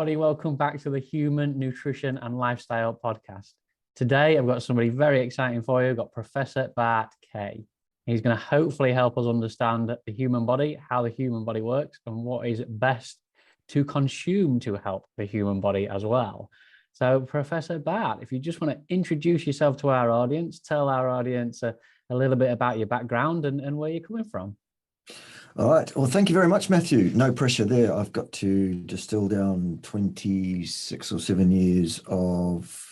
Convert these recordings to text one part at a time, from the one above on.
everybody. Welcome back to the Human Nutrition and Lifestyle Podcast. Today, I've got somebody very exciting for you. I've got Professor Bart Kay. He's going to hopefully help us understand the human body, how the human body works, and what is best to consume to help the human body as well. So, Professor Bart, if you just want to introduce yourself to our audience, tell our audience a little bit about your background and where you're coming from. All right. Well, thank you very much, Matthew. No pressure there. I've got to distill down 26 or 7 years of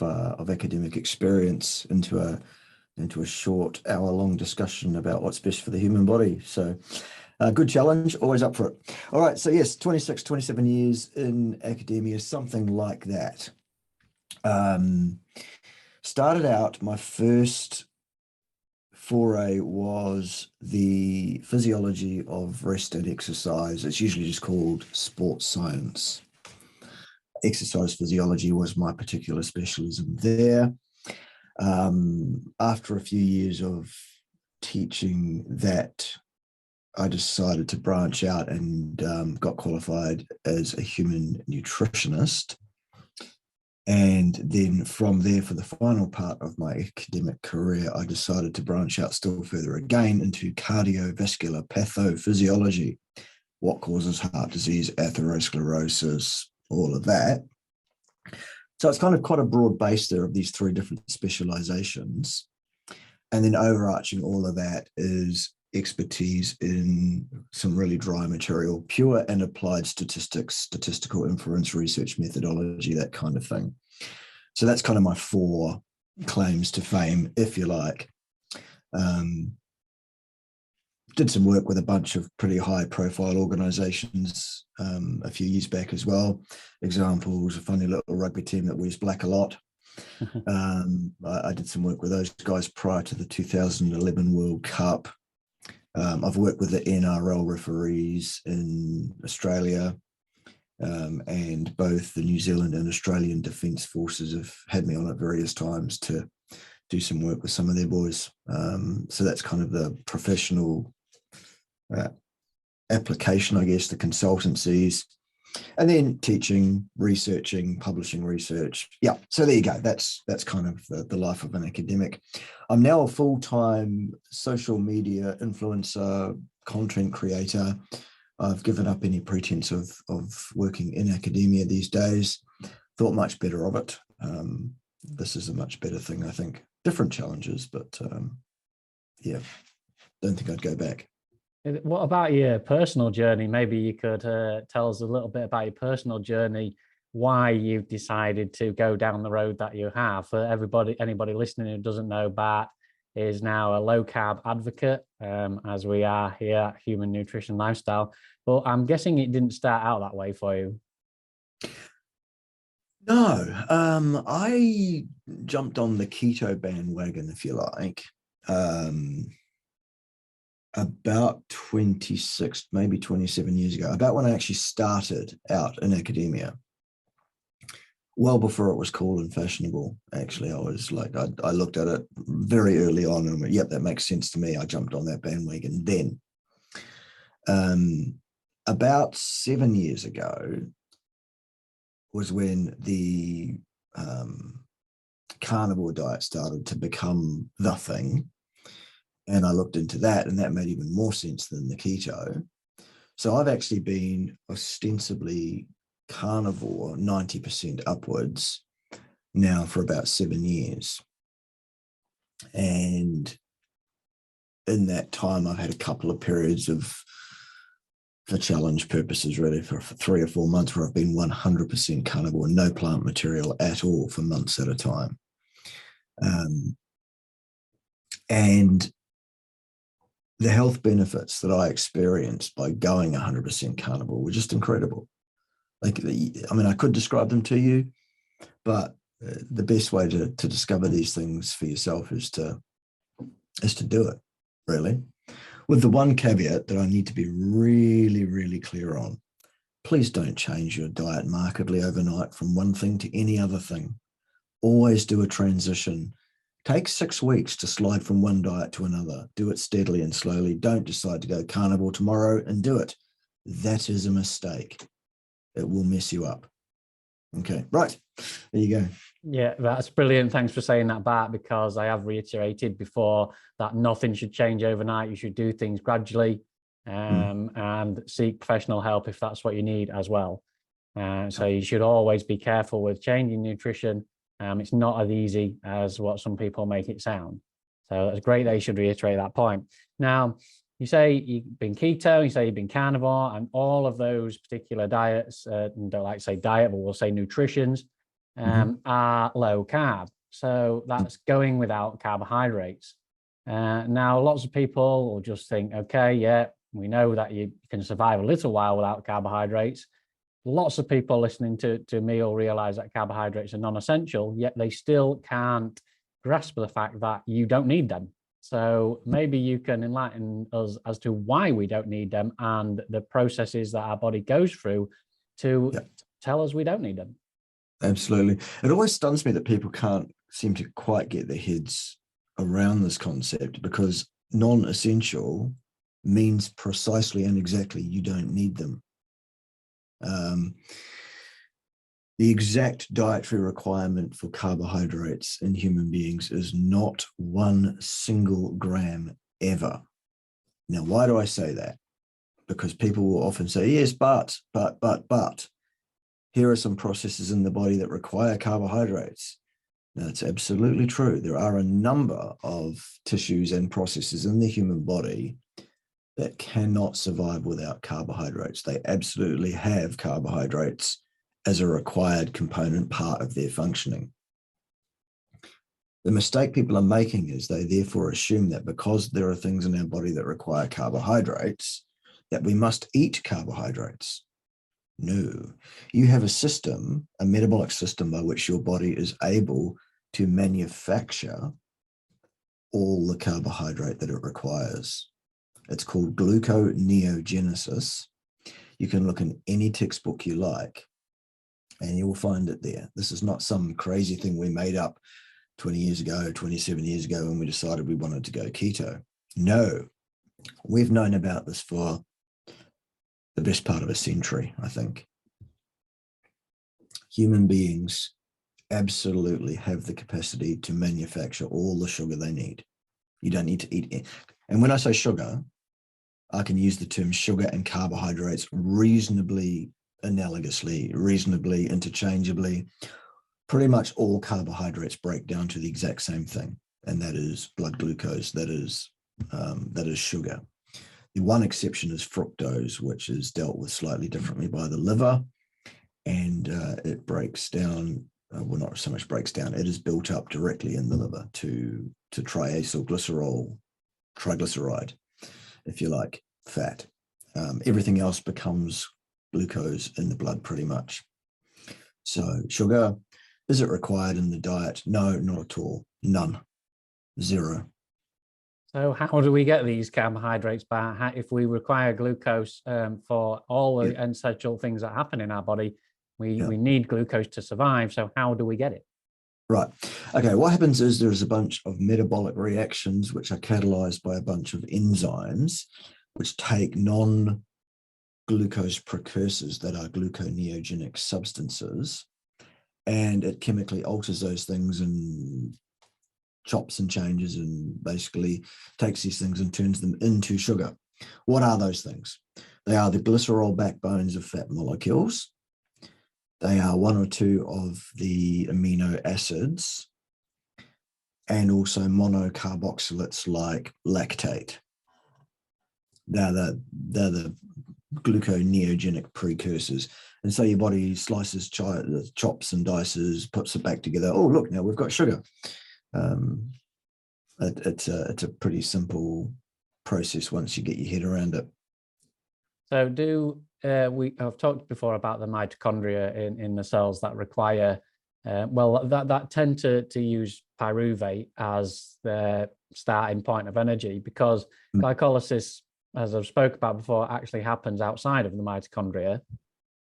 academic experience into a short hour-long discussion about what's best for the human body. So good challenge, always up for it. All right. So yes, 26, 27 years in academia, something like that. Started out, my first foray was the physiology of rest and exercise. It's usually just called sports science. Exercise physiology was my particular specialism there. After a few years of teaching that, I decided to branch out and got qualified as a human nutritionist. And then from there, for the final part of my academic career, I decided to branch out still further again into cardiovascular pathophysiology, what causes heart disease, atherosclerosis, all of that. So it's kind of quite a broad base there of these three different specializations. And then overarching all of that is expertise in some really dry material, pure and applied statistics, statistical inference, research methodology, that kind of thing. So that's kind of my four claims to fame, if you like. Did some work with a bunch of pretty high profile organizations a few years back as well. Examples, a funny little rugby team that wears black a lot. I did some work with those guys prior to the 2011 World Cup. I've worked with the NRL referees in Australia, and both the New Zealand and Australian Defence Forces have had me on at various times to do some work with some of their boys. So that's kind of the professional application, I guess, the consultancies, and then teaching, researching, publishing research. Yeah, so there you go. That's kind of the life of an academic. I'm now a full-time social media influencer, content creator. I've given up any pretense of working in academia these days. Thought much better of it. This is a much better thing, I think. Different challenges, but yeah, don't think I'd go back. What about your personal journey? Maybe you could tell us a little bit about your personal journey, why you've decided to go down the road that you have. For anybody listening who doesn't know, Bart is now a low-carb advocate, as we are here at Human Nutrition Lifestyle. But I'm guessing it didn't start out that way for you. No, I jumped on the keto bandwagon, if you like, about 26, maybe 27 years ago, about when I actually started out in academia. Well before it was cool and fashionable, actually. I was like, I looked at it very early on and went, yep, that makes sense to me. I jumped on that bandwagon then. About 7 years ago was when the carnivore diet started to become the thing. And I looked into that, and that made even more sense than the keto. So I've actually been ostensibly carnivore 90% upwards now for about 7 years. And in that time, I've had a couple of periods of, for challenge purposes, really, for 3 or 4 months where I've been 100% carnivore, no plant material at all for months at a time. And the health benefits that I experienced by going 100% carnivore were just incredible. Like, I mean, I could describe them to you, but the best way to discover these things for yourself is to do it, really. With the one caveat that I need to be really, really clear on. Please don't change your diet markedly overnight from one thing to any other thing. Always do a transition. Take 6 weeks to slide from one diet to another. Do it steadily and slowly. Don't decide to go carnivore tomorrow and do it. That is a mistake. It will mess you up. Okay, right. There you go. Yeah, that's brilliant. Thanks for saying that, Bart, because I have reiterated before that nothing should change overnight. You should do things gradually and seek professional help if that's what you need as well. So you should always be careful with changing nutrition. It's not as easy as what some people make it sound. So it's great that you should reiterate that point. Now, you say you've been keto, you say you've been carnivore, and all of those particular diets, don't like to say diet, but we'll say nutritions, are low carb. So that's going without carbohydrates. Now, lots of people will just think, okay, yeah, we know that you can survive a little while without carbohydrates. Lots of people listening to me will realize that carbohydrates are non-essential, yet they still can't grasp the fact that you don't need them. So maybe you can enlighten us as to why we don't need them and the processes that our body goes through to tell us we don't need them. Absolutely. It always stuns me that people can't seem to quite get their heads around this concept, because non-essential means precisely and exactly you don't need them. The exact dietary requirement for carbohydrates in human beings is not 1 single gram ever. Now, why do I say that? Because people will often say, yes, but, here are some processes in the body that require carbohydrates. Now, it's absolutely true. There are a number of tissues and processes in the human body that cannot survive without carbohydrates. They absolutely have carbohydrates as a required component part of their functioning. The mistake people are making is they therefore assume that because there are things in our body that require carbohydrates, that we must eat carbohydrates. No, you have a system, a metabolic system by which your body is able to manufacture all the carbohydrate that it requires. It's called gluconeogenesis. You can look in any textbook you like, and you will find it there. This is not some crazy thing we made up 20 years ago, 27 years ago, when we decided we wanted to go keto. No, we've known about this for the best part of a century, I think. Human beings absolutely have the capacity to manufacture all the sugar they need. You don't need to eat it. And when I say sugar, I can use the term sugar and carbohydrates reasonably analogously, reasonably interchangeably. Pretty much all carbohydrates break down to the exact same thing, and that is blood glucose, that is sugar. The one exception is fructose, which is dealt with slightly differently by the liver, and it breaks down, well, not so much breaks down, it is built up directly in the liver to triacylglycerol, triglyceride, if you like, fat. Everything else becomes glucose in the blood pretty much. So sugar, is it required in the diet? No, not at all. None. Zero. So how do we get these carbohydrates back? If we require glucose for all the ancestral things that happen in our body, we need glucose to survive. So how do we get it? Right. Okay, what happens is there's a bunch of metabolic reactions which are catalyzed by a bunch of enzymes which take non-glucose precursors that are gluconeogenic substances, and it chemically alters those things and chops and changes and basically takes these things and turns them into sugar. What are those things? They are the glycerol backbones of fat molecules. They are 1 or 2 of the amino acids, and also monocarboxylates like lactate. They're the gluconeogenic precursors. And so your body slices, chops and dices, puts it back together. Oh, look, now we've got sugar. It's a pretty simple process once you get your head around it. So I've talked before about the mitochondria in the cells that require, that tend to use pyruvate as their starting point of energy, because glycolysis, as I've spoke about before, actually happens outside of the mitochondria.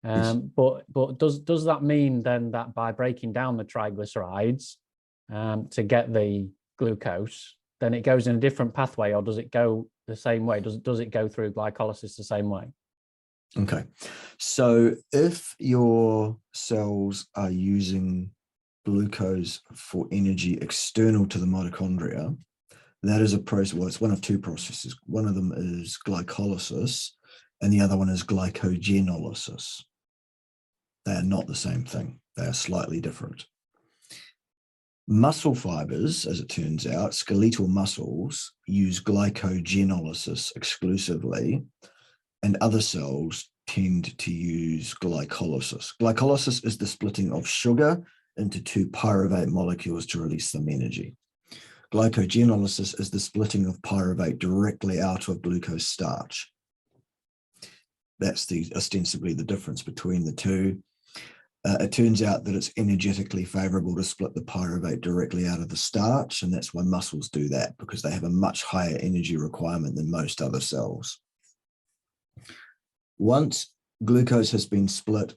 But does that mean then that by breaking down the triglycerides to get the glucose, then it goes in a different pathway, or does it go the same way? Does it go through glycolysis the same way? Okay. So if your cells are using glucose for energy external to the mitochondria, that is a process. Well, it's one of two processes. One of them is glycolysis, and the other one is glycogenolysis. They are not the same thing. They are slightly different. Muscle fibers, as it turns out, skeletal muscles use glycogenolysis exclusively, and other cells tend to use glycolysis. Glycolysis is the splitting of sugar into two pyruvate molecules to release some energy. Glycogenolysis is the splitting of pyruvate directly out of glucose starch. That's ostensibly the difference between the two. It turns out that it's energetically favorable to split the pyruvate directly out of the starch, and that's why muscles do that, because they have a much higher energy requirement than most other cells. Once glucose has been split,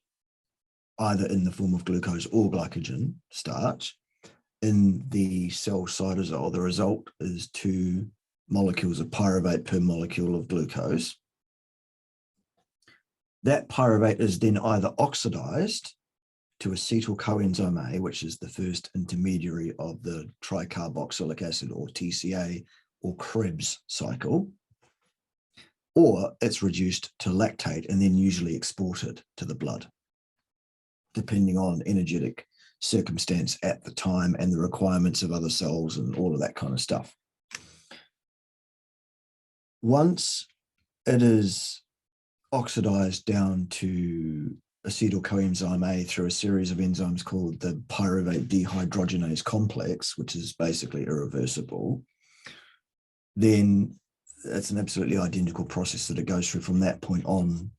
either in the form of glucose or glycogen starch, in the cell cytosol, the result is 2 molecules of pyruvate per molecule of glucose. That pyruvate is then either oxidized to acetyl coenzyme A, which is the first intermediary of the tricarboxylic acid, or TCA, or Krebs cycle, or it's reduced to lactate and then usually exported to the blood, depending on energetic circumstance at the time and the requirements of other cells and all of that kind of stuff. Once it is oxidized down to acetyl coenzyme A through a series of enzymes called the pyruvate dehydrogenase complex, which is basically irreversible, then it's an absolutely identical process that it goes through from that point on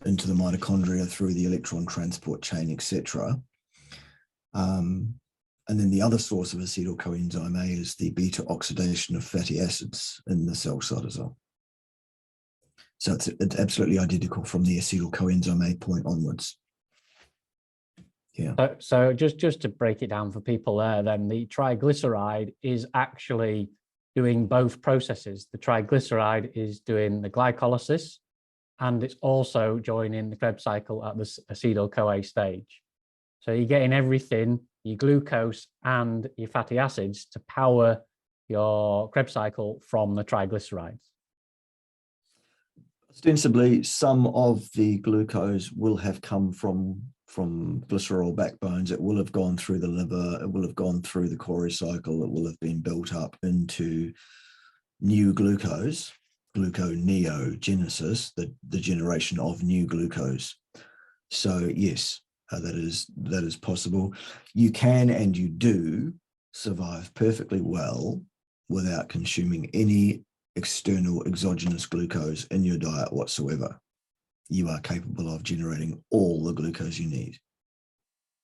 into the mitochondria, through the electron transport chain, etc. And then the other source of acetyl coenzyme A is the beta oxidation of fatty acids in the cell cytosol. So it's absolutely identical from the acetyl coenzyme A point onwards. Yeah. So just to break it down for people there, then the triglyceride is actually doing both processes. The triglyceride is doing the glycolysis, and it's also joining the Krebs cycle at the acetyl-CoA stage. So you're getting everything, your glucose and your fatty acids, to power your Krebs cycle from the triglycerides. Ostensibly, some of the glucose will have come from glycerol backbones. It will have gone through the liver. It will have gone through the Cori cycle. It will have been built up into new glucose, gluconeogenesis, the generation of new glucose. So yes, that is possible. You can and you do survive perfectly well without consuming any external exogenous glucose in your diet whatsoever. You are capable of generating all the glucose you need.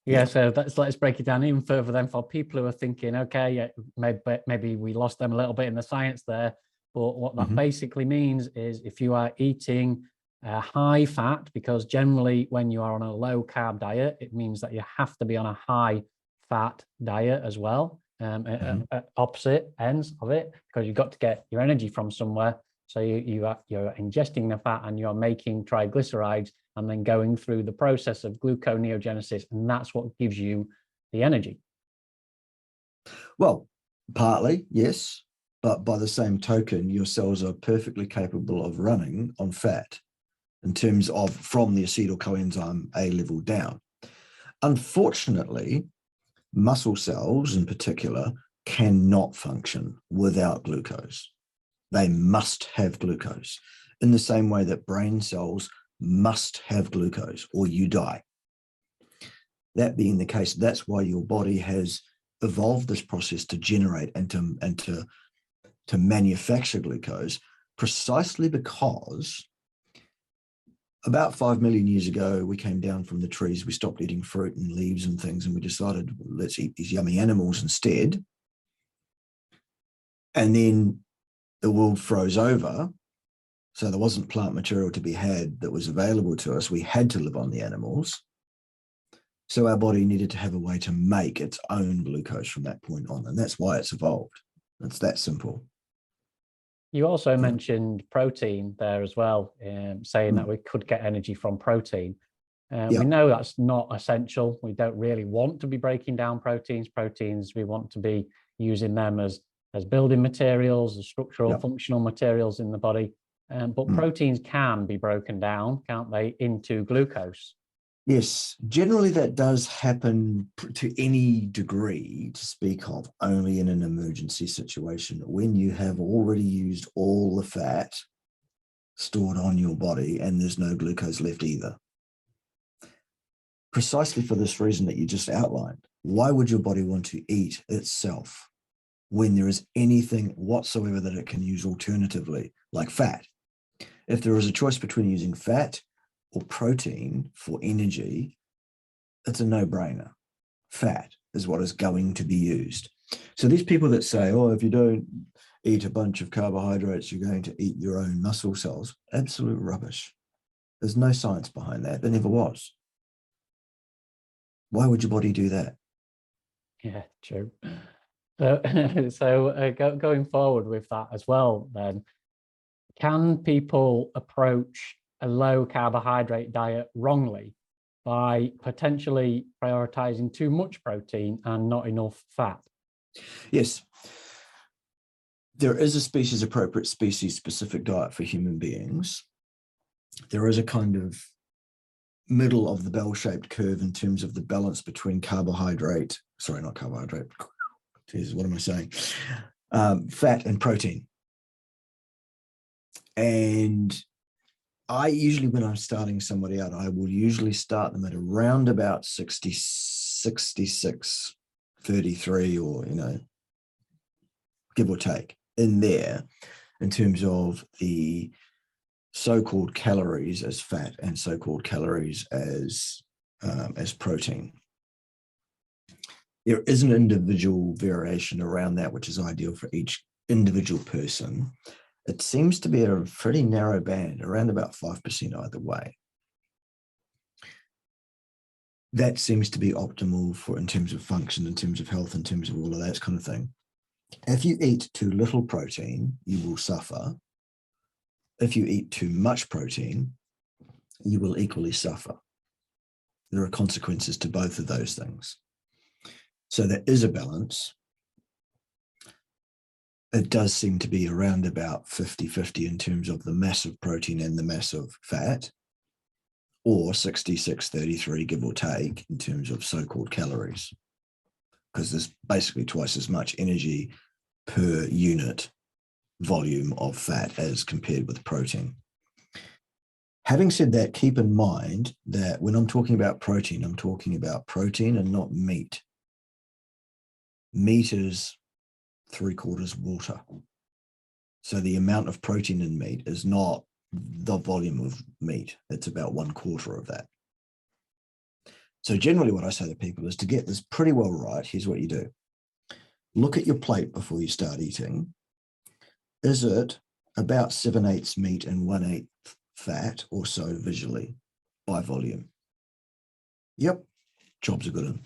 Yeah, so let's break it down even further then, for people who are thinking, okay, yeah, maybe we lost them a little bit in the science there, but what that basically means is if you are eating high fat, because generally when you are on a low carb diet, it means that you have to be on a high fat diet as well, at opposite ends of it, because you've got to get your energy from somewhere. So you're ingesting the fat and you're making triglycerides and then going through the process of gluconeogenesis, and that's what gives you the energy. Well, partly, yes, but by the same token, your cells are perfectly capable of running on fat in terms of from the acetyl coenzyme A level down. Unfortunately, muscle cells in particular cannot function without glucose. They must have glucose in the same way that brain cells must have glucose or you die. That being the case, that's why your body has evolved this process to generate and to manufacture glucose, precisely because about 5 million years ago, we came down from the trees, we stopped eating fruit and leaves and things, and we decided, let's eat these yummy animals instead. And then the world froze over, so there wasn't plant material to be had that was available to us. We had to live on the animals. So our body needed to have a way to make its own glucose from that point on, and that's why it's evolved. It's that simple. You also mentioned protein there as well, saying that we could get energy from protein. We know that's not essential. We don't really want to be breaking down proteins. We want to be using them as building materials, as structural, functional materials in the body. But proteins can be broken down, can't they, into glucose? Yes, generally that does happen to any degree, to speak of only in an emergency situation, when you have already used all the fat stored on your body and there's no glucose left either. Precisely for this reason that you just outlined. Why would your body want to eat itself when there is anything whatsoever that it can use alternatively, like fat? If there is a choice between using fat or protein for energy, it's a no-brainer. Fat is what is going to be used. So these people that say, oh, if you don't eat a bunch of carbohydrates, you're going to eat your own muscle cells, absolute rubbish. There's no science behind that. There never was. Why would your body do that? Yeah, true. Going forward with that as well, then, can people approach a low carbohydrate diet wrongly by potentially prioritizing too much protein and not enough fat? Yes. There is a species appropriate, species specific diet for human beings. There is a kind of middle of the bell-shaped curve in terms of the balance between carbohydrate, sorry, not carbohydrate. Jeez, what am I saying? Fat and protein. And I usually, when I'm starting somebody out, I will usually start them at around about 60, 66, 33, or, give or take in there, in terms of the so-called calories as fat and so-called calories as protein. There is an individual variation around that, which is ideal for each individual person. It seems to be a pretty narrow band, around about 5% either way. That seems to be optimal for, in terms of function, in terms of health, in terms of all of that kind of thing. If you eat too little protein, you will suffer. If you eat too much protein, you will equally suffer. There are consequences to both of those things. So there is a balance. It does seem to be around about 50-50 in terms of the mass of protein and the mass of fat, or 66-33, give or take, in terms of so-called calories, because there's basically twice as much energy per unit volume of fat as compared with protein. Having said that, keep in mind that when I'm talking about protein and not meat. Meat is 3/4 water. So the amount of protein in meat is not the volume of meat. It's about 1/4 of that. So generally what I say to people is, to get this pretty well right, here's what you do. Look at your plate before you start eating. Is it about 7/8 meat and 1/8 fat or so visually by volume? Yep, jobs are good one.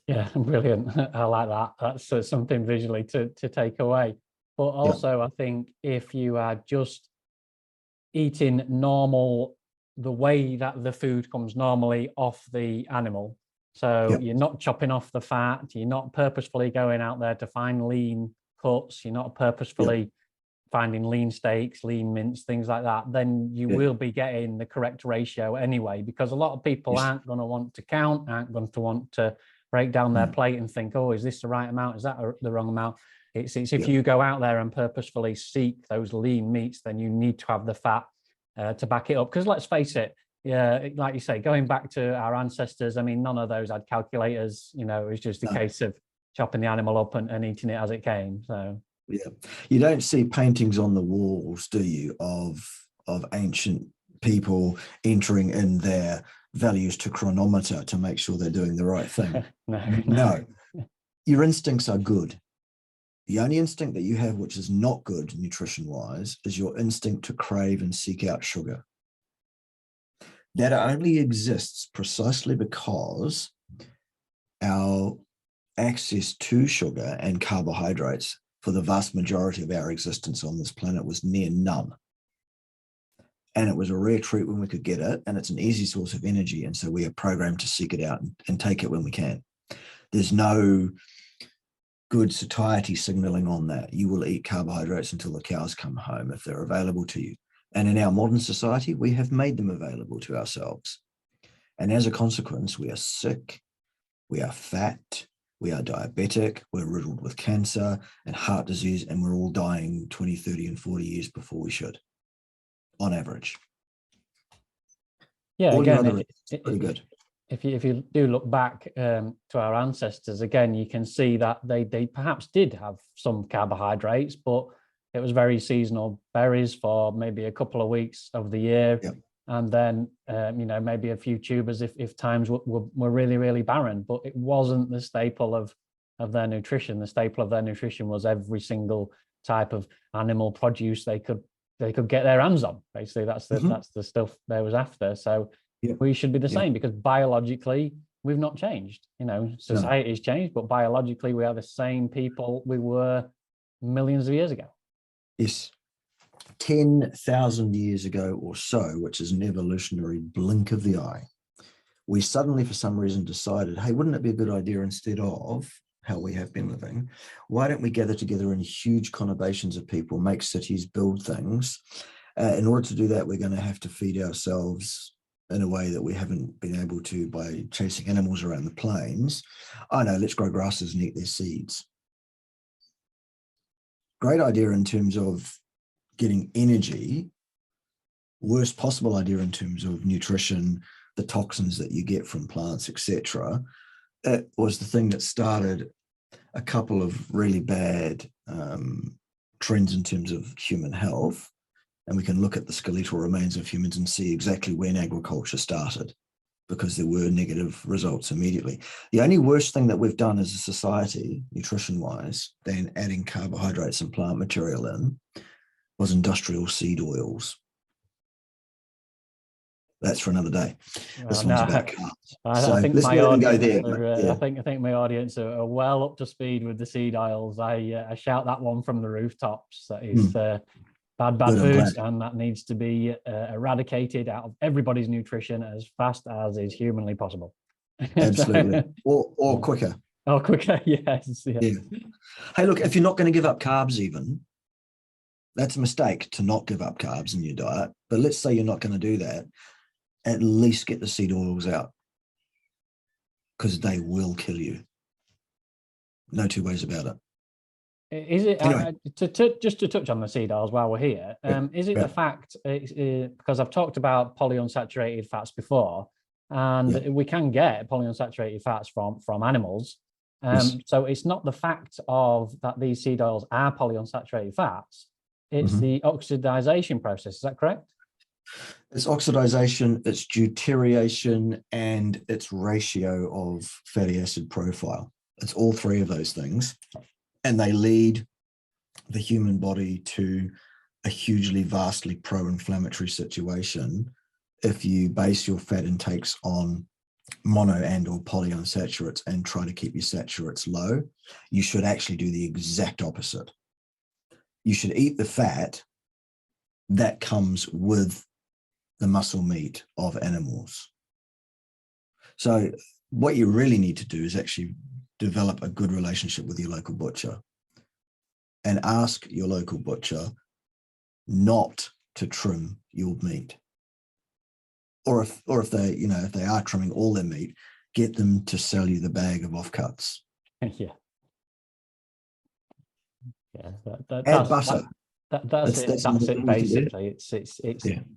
Yeah, brilliant. I like that. That's something visually to take away. But also, I think if you are just eating normal, the way that the food comes normally off the animal, so you're not chopping off the fat, you're not purposefully going out there to find lean cuts, you're not purposefully finding lean steaks, lean mince, things like that, then you will be getting the correct ratio anyway, because a lot of people aren't going to want to count, aren't going to want to break down their plate and think, oh, is this the right amount? Is that the wrong amount? It's if you go out there and purposefully seek those lean meats, then you need to have the fat to back it up. Because let's face it, like you say, going back to our ancestors, I mean, none of those had calculators. It was just a case of chopping the animal up and eating it as it came. So you don't see paintings on the walls, do you, of ancient people entering in their values to chronometer to make sure they're doing the right thing? No. Your instincts are good. The only instinct that you have which is not good nutrition-wise is your instinct to crave and seek out sugar. That only exists precisely because our access to sugar and carbohydrates for the vast majority of our existence on this planet was near none. And it was a rare treat when we could get it, and it's an easy source of energy. And so we are programmed to seek it out and take it when we can. There's no good satiety signaling on that. You will eat carbohydrates until the cows come home if they're available to you. And in our modern society, we have made them available to ourselves. And as a consequence, we are sick, we are fat, we are diabetic, we're riddled with cancer and heart disease, and we're all dying 20, 30, and 40 years before we should, on average. Yeah, all again, pretty good. If you do look back to our ancestors, again, you can see that they perhaps did have some carbohydrates, but it was very seasonal berries for maybe a couple of weeks of the year. Yep. And then, maybe a few tubers if times were really, really barren, but it wasn't the staple of their nutrition. The staple of their nutrition was every single type of animal produce they could get their hands on. Basically, that's the stuff they was after. So we should be the same, because biologically we've not changed. Society has changed, but biologically we are the same people we were millions of years ago. Yes. 10,000 years ago or so, which is an evolutionary blink of the eye, we suddenly, for some reason, decided, hey, wouldn't it be a good idea, instead of how we have been living, why don't we gather together in huge conurbations of people, make cities, build things? In order to do that, we're going to have to feed ourselves in a way that we haven't been able to by chasing animals around the plains. Oh no, let's grow grasses and eat their seeds. Great idea in terms of getting energy, worst possible idea in terms of nutrition, the toxins that you get from plants, etc. It was the thing that started a couple of really bad trends in terms of human health. And we can look at the skeletal remains of humans and see exactly when agriculture started, because there were negative results immediately. The only worst thing that we've done as a society, nutrition-wise, than adding carbohydrates and plant material in, was industrial seed oils. That's for another day. This one's about carbs. I think my audience I think my audience are well up to speed with the seed oils. I shout that one from the rooftops. That is bad foods, and that needs to be eradicated out of everybody's nutrition as fast as is humanly possible. Absolutely. or quicker. Or quicker, yes. Yeah. Hey, look, if you're not going to give up carbs even, that's a mistake to not give up carbs in your diet. But let's say you're not going to do that. At least get the seed oils out, because they will kill you. No two ways about it. Is it anyway, just to touch on the seed oils while we're here? Is it the fact, because I've talked about polyunsaturated fats before, and we can get polyunsaturated fats from animals. So it's not the fact of that these seed oils are polyunsaturated fats. It's the oxidization process. Is that correct? It's oxidization, it's deuteriation, and its ratio of fatty acid profile. It's all three of those things. And they lead the human body to a hugely, vastly pro-inflammatory situation if you base your fat intakes on mono and or polyunsaturates and try to keep your saturates low. You should actually do the exact opposite. You should eat the fat that comes with the muscle meat of animals. So what you really need to do is actually develop a good relationship with your local butcher and ask your local butcher not to trim your meat. Or if they are trimming all their meat, get them to sell you the bag of offcuts. Yeah. Add butter. That's it basically.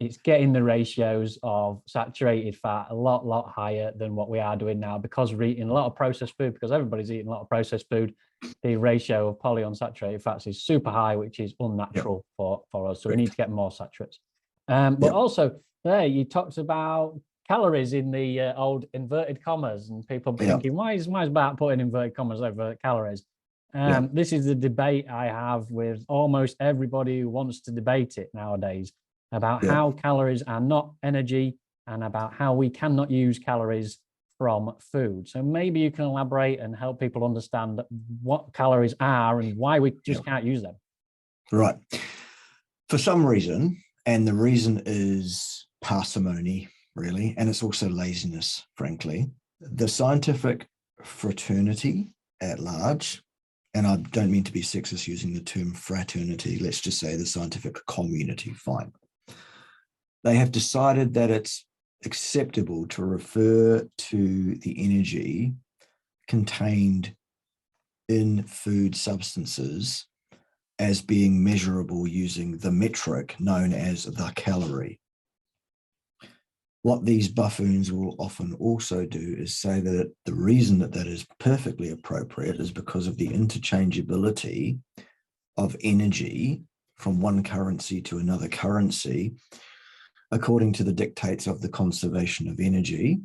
It's getting the ratios of saturated fat a lot higher than what we are doing now, because we're eating a lot of processed food, because everybody's eating a lot of processed food. The ratio of polyunsaturated fats is super high, which is unnatural for us. So we need to get more saturates. But also there you talked about calories in the old inverted commas, and people thinking, why is Bart putting inverted commas over calories? This is the debate I have with almost everybody who wants to debate it nowadays, about how calories are not energy, and about how we cannot use calories from food. So maybe you can elaborate and help people understand what calories are and why we just can't use them. Right. For some reason, and the reason is parsimony, really, and it's also laziness, frankly, the scientific fraternity at large, and I don't mean to be sexist using the term fraternity, let's just say the scientific community, fine. They have decided that it's acceptable to refer to the energy contained in food substances as being measurable using the metric known as the calorie. What these buffoons will often also do is say that the reason that that is perfectly appropriate is because of the interchangeability of energy from one currency to another currency, according to the dictates of the conservation of energy.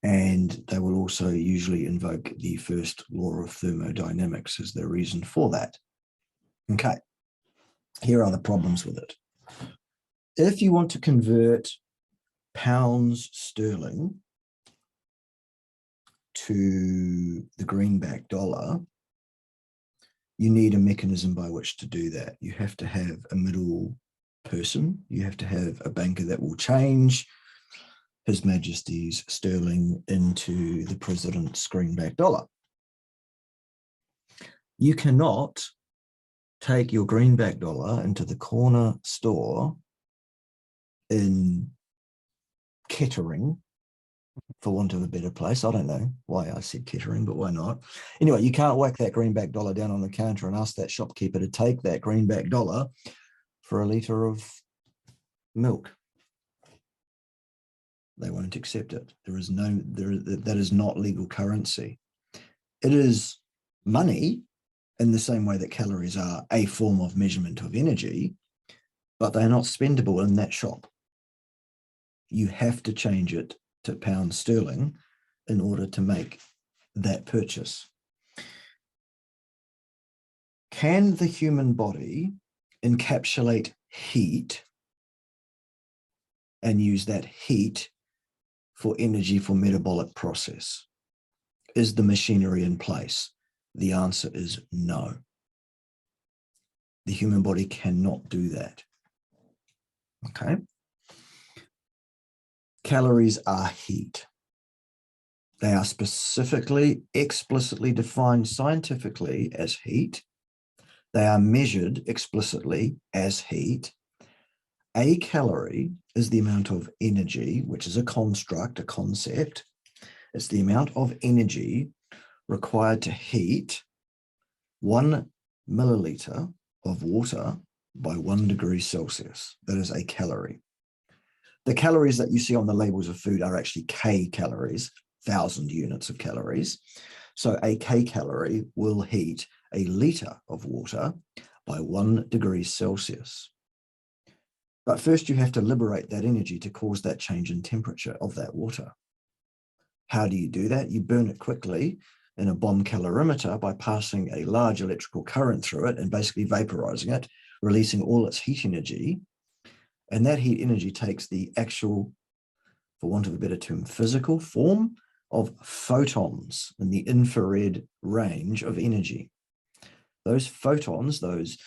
And they will also usually invoke the first law of thermodynamics as their reason for that. Okay, here are the problems with it. If you want to convert pounds sterling to the greenback dollar, you need a mechanism by which to do that. You have to have a middle person. You have to have a banker that will change His Majesty's sterling into the president's greenback dollar. You cannot take your greenback dollar into the corner store in Kettering, for want of a better place. I don't know why I said Kettering, but why not? Anyway, you can't whack that greenback dollar down on the counter and ask that shopkeeper to take that greenback dollar for a litre of milk. They won't accept it. That is not legal currency. It is money in the same way that calories are a form of measurement of energy, but they're not spendable in that shop. You have to change it to pounds sterling in order to make that purchase. Can the human body encapsulate heat and use that heat for energy for metabolic process? Is the machinery in place? The answer is no. The human body cannot do that. Okay. Calories are heat. They are specifically, explicitly defined scientifically as heat. They are measured explicitly as heat. A calorie is the amount of energy, which is a construct, a concept. It's the amount of energy required to heat 1 milliliter of water by 1 degree Celsius. That is a calorie. The calories that you see on the labels of food are actually kcalories, 1,000 units of calories. So a kcalorie will heat a liter of water by 1 degree Celsius. But first you have to liberate that energy to cause that change in temperature of that water. How do you do that? You burn it quickly in a bomb calorimeter by passing a large electrical current through it and basically vaporizing it, releasing all its heat energy. And that heat energy takes the actual, for want of a better term, physical form of photons in the infrared range of energy. Those photons, those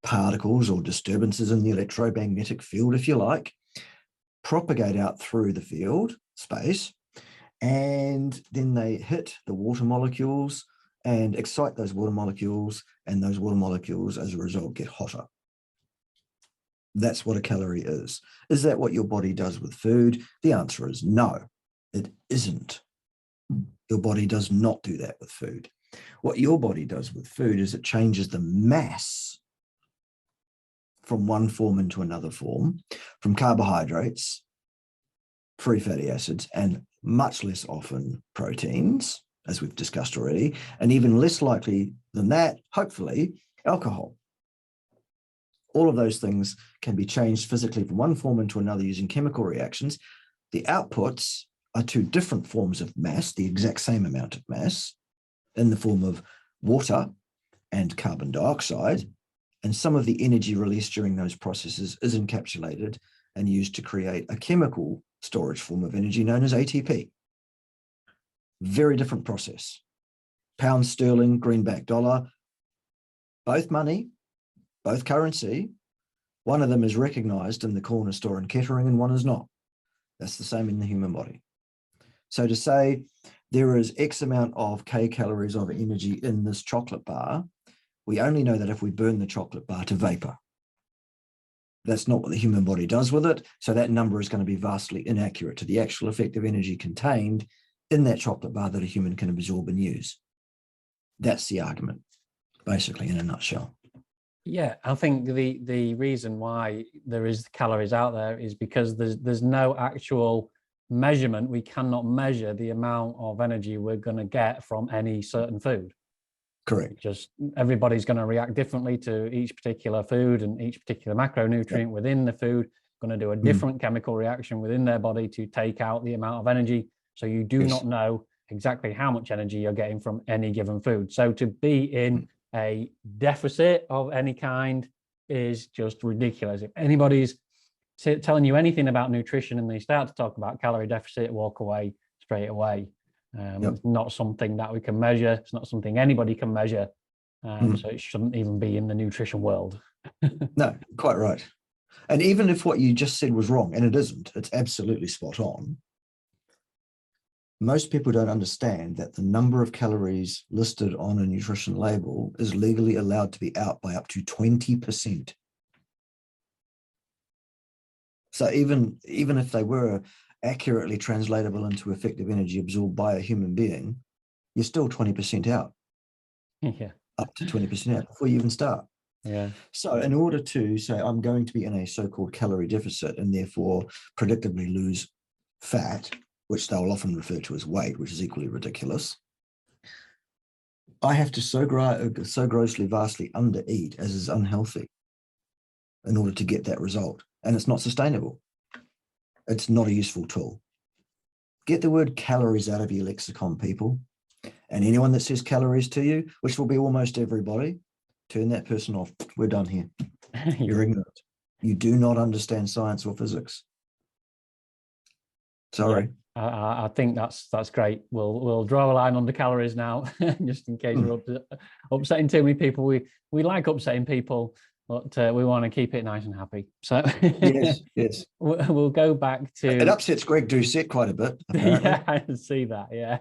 particles or disturbances in the electromagnetic field, if you like, propagate out through the field space, and then they hit the water molecules and excite those water molecules, and those water molecules as a result get hotter. That's what a calorie is. Is that what your body does with food? The answer is no, it isn't. Your body does not do that with food. What your body does with food is it changes the mass from one form into another form, from carbohydrates, free fatty acids, and much less often proteins, as we've discussed already, and even less likely than that, hopefully, alcohol. All of those things can be changed physically from one form into another using chemical reactions. The outputs are two different forms of mass, the exact same amount of mass, in the form of water and carbon dioxide. And some of the energy released during those processes is encapsulated and used to create a chemical storage form of energy known as ATP. Very different process. Pound sterling, greenback dollar, both money, both currency. One of them is recognized in the corner store in Kettering and one is not. That's the same in the human body. So to say there is X amount of kcalories of energy in this chocolate bar, we only know that if we burn the chocolate bar to vapor. That's not what the human body does with it. So that number is going to be vastly inaccurate to the actual effective energy contained in that chocolate bar that a human can absorb and use. That's the argument, basically, in a nutshell. Yeah, I think the reason why there is calories out there is because there's no actual measurement. We cannot measure the amount of energy we're going to get from any certain food. Correct. Just everybody's going to react differently to each particular food, and each particular macronutrient within the food going to do a different chemical reaction within their body to take out the amount of energy. So you do not know exactly how much energy you're getting from any given food. So to be in a deficit of any kind is just ridiculous. If anybody's telling you anything about nutrition and they start to talk about calorie deficit, walk away straight away. It's not something that we can measure. It's not something anybody can measure. So it shouldn't even be in the nutrition world. No, quite right. And even if what you just said was wrong, and it isn't, it's absolutely spot on. Most people don't understand that the number of calories listed on a nutrition label is legally allowed to be out by up to 20%. So even if they were accurately translatable into effective energy absorbed by a human being, you're still 20% out. Yeah. Up to 20% out before you even start. Yeah. So in order to say I'm going to be in a so-called calorie deficit and therefore predictably lose fat, which they'll often refer to as weight, which is equally ridiculous, I have to so grossly, vastly undereat as is unhealthy in order to get that result. And it's not sustainable. It's not a useful tool. Get the word calories out of your lexicon, people. And anyone that says calories to you, which will be almost everybody, turn that person off. We're done here. You're ignorant. You do not understand science or physics. Sorry. Yeah. I think that's great. We'll draw a line under calories now, just in case we're upsetting too many people. We like upsetting people, but we want to keep it nice and happy. So yes. We'll go back to. It upsets Greg Doucette quite a bit. Apparently. Yeah, I see that. Yeah.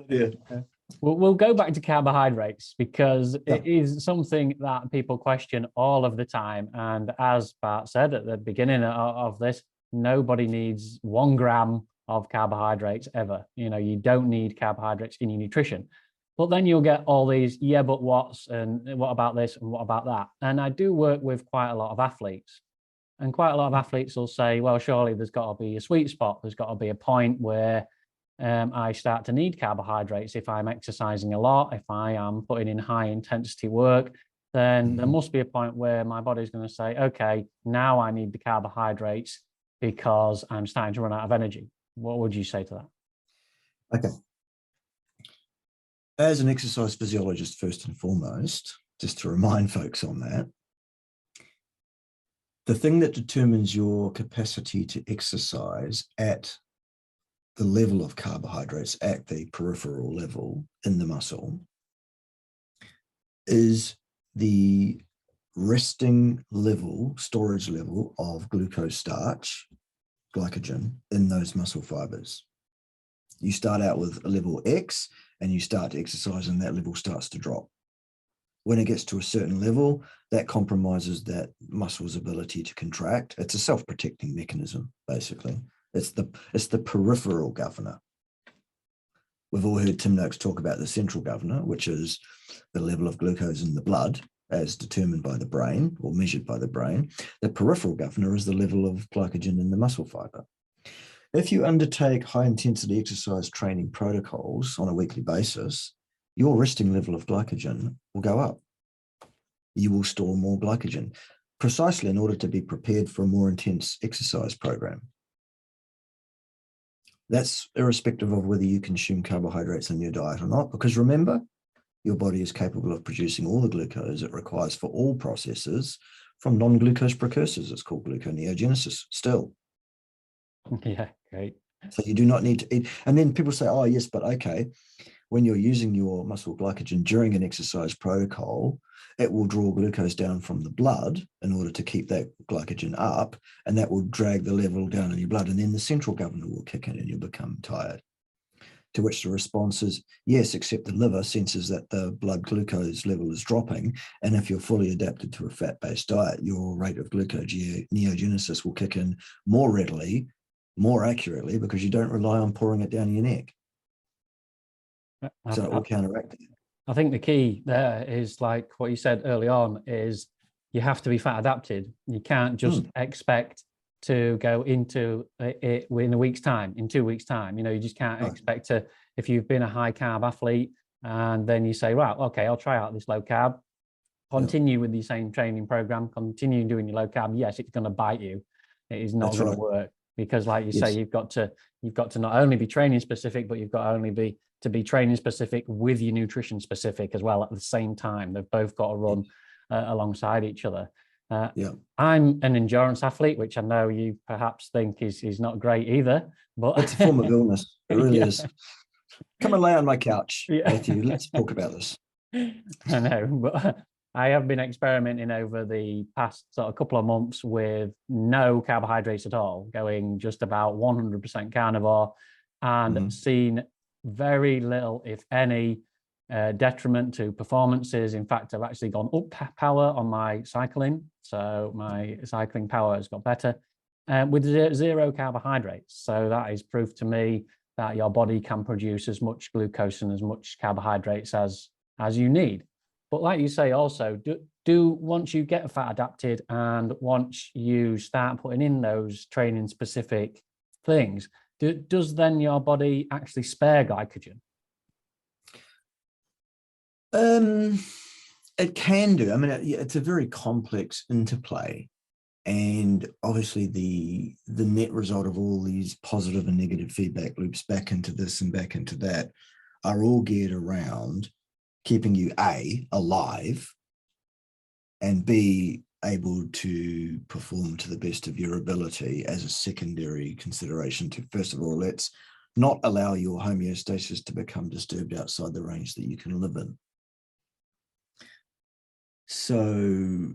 Yeah. We'll go back to carbohydrates because it is something that people question all of the time. And as Bart said at the beginning of this, nobody needs 1 gram of carbohydrates ever. You don't need carbohydrates in your nutrition. But then you'll get all these, yeah, but what's, and what about this, and what about that? And I do work with quite a lot of athletes. And quite a lot of athletes will say, well, surely there's got to be a sweet spot. There's got to be a point where I start to need carbohydrates. If I'm exercising a lot, if I am putting in high intensity work, then there must be a point where my body's going to say, okay, now I need the carbohydrates because I'm starting to run out of energy. What would you say to that? Okay. As an exercise physiologist, first and foremost, just to remind folks on that, the thing that determines your capacity to exercise at the level of carbohydrates at the peripheral level in the muscle is the resting level, storage level of glucose starch, glycogen in those muscle fibers. You start out with a level X and you start to exercise and that level starts to drop. When it gets to a certain level, that compromises that muscle's ability to contract. It's a self-protecting mechanism, basically. It's the peripheral governor. We've all heard Tim Noakes talk about the central governor, which is the level of glucose in the blood as determined by the brain or measured by the brain. The peripheral governor is the level of glycogen in the muscle fiber. If you undertake high-intensity exercise training protocols on a weekly basis, your resting level of glycogen will go up. You will store more glycogen, precisely in order to be prepared for a more intense exercise program. That's irrespective of whether you consume carbohydrates in your diet or not, because remember, your body is capable of producing all the glucose it requires for all processes from non-glucose precursors. It's called gluconeogenesis still. Yeah, great. So you do not need to eat. And then people say, oh, yes, but okay, when you're using your muscle glycogen during an exercise protocol, it will draw glucose down from the blood in order to keep that glycogen up, and that will drag the level down in your blood. And then the central governor will kick in and you'll become tired. To which the response is, yes, except the liver senses that the blood glucose level is dropping. And if you're fully adapted to a fat-based diet, your rate of gluconeogenesis will kick in more readily, more accurately, because you don't rely on pouring it down your neck. So it will counteract it. I think the key there is like what you said early on is you have to be fat adapted. You can't just expect to go into it in a week's time, in 2 weeks' time. You just can't expect to, if you've been a high carb athlete and then you say, right, okay, I'll try out this low carb, continue with the same training program, continue doing your low carb. Yes, it's going to bite you. It is not going to work because, like you say, you've got to not only be training specific, but you've got to only be training specific with your nutrition specific as well at the same time. They've both got to run alongside each other. I'm an endurance athlete, which I know you perhaps think is not great either, but it's a form of illness. It really is. Come and lay on my couch, Matthew. Let's talk about this. I know, but I have been experimenting over the past sort of couple of months with no carbohydrates at all, going just about 100% carnivore, and seen very little, if any, detriment to performances. In fact, I've actually gone up power on my cycling. So my cycling power has got better with zero carbohydrates. So that is proof to me that your body can produce as much glucose and as much carbohydrates as you need. But like you say, also, do once you get fat adapted and once you start putting in those training specific things, does then your body actually spare glycogen? It can do. I mean, it's a very complex interplay, and obviously the net result of all these positive and negative feedback loops back into this and back into that are all geared around keeping you A, alive, and B, able to perform to the best of your ability as a secondary consideration to, first of all, let's not allow your homeostasis to become disturbed outside the range that you can live in. So,